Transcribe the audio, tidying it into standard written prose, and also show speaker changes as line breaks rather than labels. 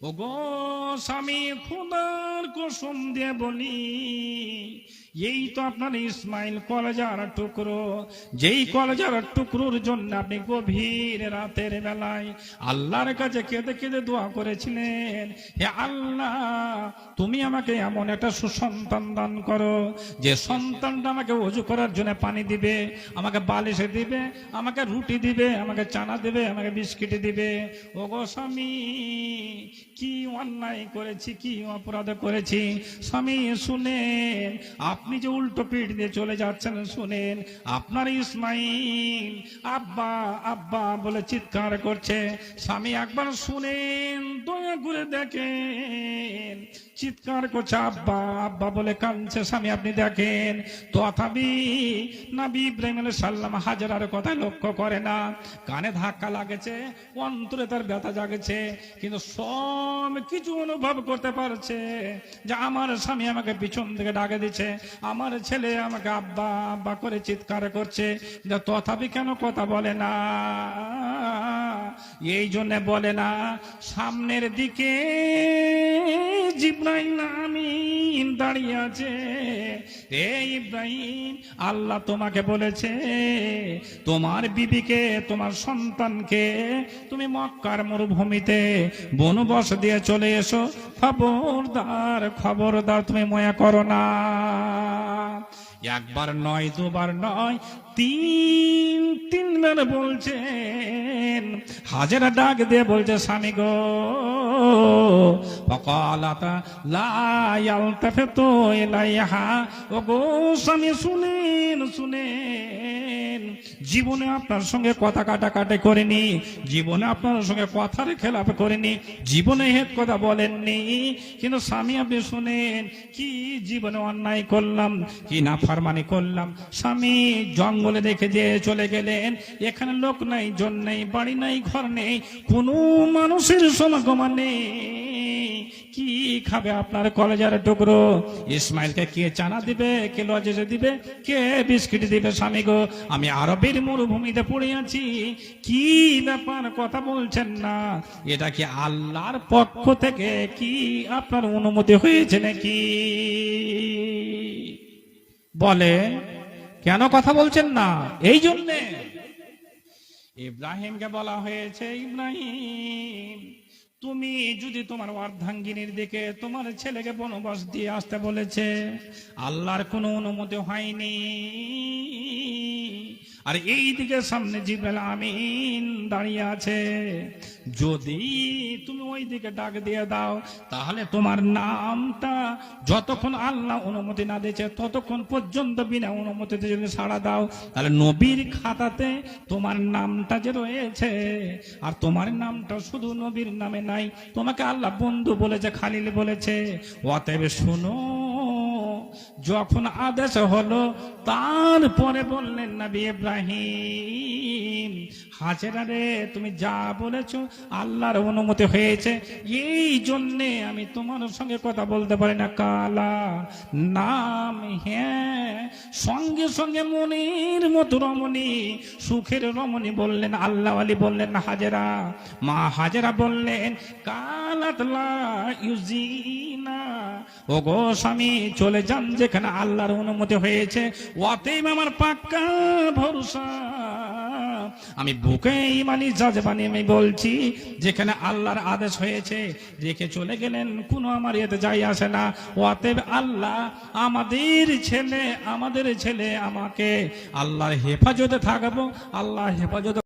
ওগো স্বামী, খোদার কসম দিয়ে বলি, এই তো আপনার ইসমাইল কলেজার টুকরো। যেই কলেজার টুকরোর জন্য আপনি গভীর রাতের বেলায় আল্লাহর কাছে কেঁদে কেঁদে দোয়া করেছিলেন, হে আল্লাহ, তুমি আমাকে এমন একটা সুসন্তান দান করো যে সন্তানটা আমাকে ওযু করার জন্য পানি দিবে, আমাকে বালিশে দিবে, আমাকে রুটি দিবে, আমাকে চানা দিবে, আমাকে বিস্কিট দিবে। ওগো স্বামী, কি অন্যায় করেছি, কি অপরাধ করেছি স্বামী, শুনেন। আপনি যে উল্টো পিঠ দিয়ে চলে যাচ্ছেন, শুনেন। আপনার ইসমাইল আব্বা আব্বা বলে চিৎকার করছে। স্বামী একবার শুনেন, দয়া করে দেখেন, চিৎকার করছে, আব্বা আব্বা বলে কাঁদছে। স্বামী আপনি দেখেন, তথাপি নবী ইব্রাহিম আলাইহিস সালাম হাজেরার কথা লক্ষ্য করে না। কানে ধাক্কা লাগেছে, অন্তরে তার ব্যথা জাগেছে, কিন্তু সব কিছু অনুভব করতে পারছে যে আমার স্বামী আমাকে পিছন থেকে ডাকে দিচ্ছে, আমার ছেলে আমাকে আব্বা আব্বা করে চিৎকার করছে, তথাপি কেন কথা বলে না? এই জন্য বলে না, সামনের দিকে জিবরাইল আমিন দাঁড়িয়ে আছে। হে ইব্রাহিম, আল্লাহ তোমাকে বলেছে তোমার বিবিকে, তোমার সন্তানকে তুমি মক্কার মরুভূমিতে বনবাস দিয়ে চলে এসো। খবরদার খবরদার, তুমি ময়া করো না। একবার নয়, দুবার নয়, তিনবার বলছেন। হাজেরা ডাক দিয়ে বলছে, স্বামী গো, ও গো স্বামী, শুনেন শুনেন, জীবনে আপনার সঙ্গে কথা কাটাকাটি করেনি, জীবনে আপনার সঙ্গে কথার খেলাপ করেনি, জীবনে হেত কথা বলেননি, কিন্তু স্বামী আপনি শুনেন, কি জীবনে অন্যায় করলাম, কি নাফরমানি করলাম। স্বামী জঙ্গলে রেখে দিয়ে চলে গেলেন, এখানে লোক নাই, জন নেই, বাড়ি নাই, ঘর নেই, কোনো মানুষের সমাগম নেই। কি খাবে আপনার কলেজার টুকরো? ইসমাইলকে কে চানা দিবে, কে লজেজে দিবে, কে বিস্কিট দিবে? স্বামী গো, আমি আরবের মরুভূমিতে পড়ে আছি, কি ব্যাপার কথা বলছেন না? এটা কি আল্লাহর পক্ষ থেকে কি আপনার অনুমতি হয়েছে নাকি? বলে কেন কথা বলছেন না? এই জন্যে ইব্রাহিমকে বলা হয়েছে, ইব্রাহিম, তুমি যদি তোমার অর্ধাঙ্গিনীর দিকে তোমার ছেলেকে বনবাস দিয়ে আসতে বলেছে, আল্লাহর কোনো অনুমতি হয়নি, আর এই দিকে সামনে জিবরাইল আমিন দাঁড়িয়ে আছে, যদি তুমি ওই দিকে ডাক দিয়ে দাও, তাহলে তোমার নামটা যতক্ষণ আল্লাহ অনুমতি না দিয়েছে ততক্ষণ পর্যন্ত বিনা অনুমতিতে যদি সাড়া দাও, তাহলে নবীর খাতাতে তোমার নামটা যে রয়েছে, আর তোমার নামটা শুধু নবীর নামে নাই, তোমাকে আল্লাহ বন্ধু বলেছে, খালিল বলেছে। অতএব শুনো, যখন আদেশ হলো, তারপরে বললেন নবী ইব্রাহিম, হাজেরা রে, তুমি যা বলেছো আল্লাহর অনুমতি হয়েছে, এই জন্যে আমি তোমার সঙ্গে কথা বলতে পারি না। কালা নাম, হ্যাঁ, সঙ্গে সঙ্গে মনের মতো রমণী, সুখের রমণী বললেন, আল্লাহ আলী বললেন হাজেরা, মা হাজেরা বললেন, কালাত লা ইউজিনা, ও গো স্বামী, চলে যান যেখানে আল্লাহর অনুমতি হয়েছে। অতএব আমার পাক্কা ভরসা, আমি বুকে ইমানি জাজবানি আমি বলছি, যেখানে আল্লাহর আদেশ হয়েছে রেখে চলে গেলেন, কোনো আমার এতে যাই আসে না। অতএব আল্লাহ আমাদের ছেলে আমাকে আল্লাহর হেফাজতে থাকবো, আল্লাহ হেফাজতে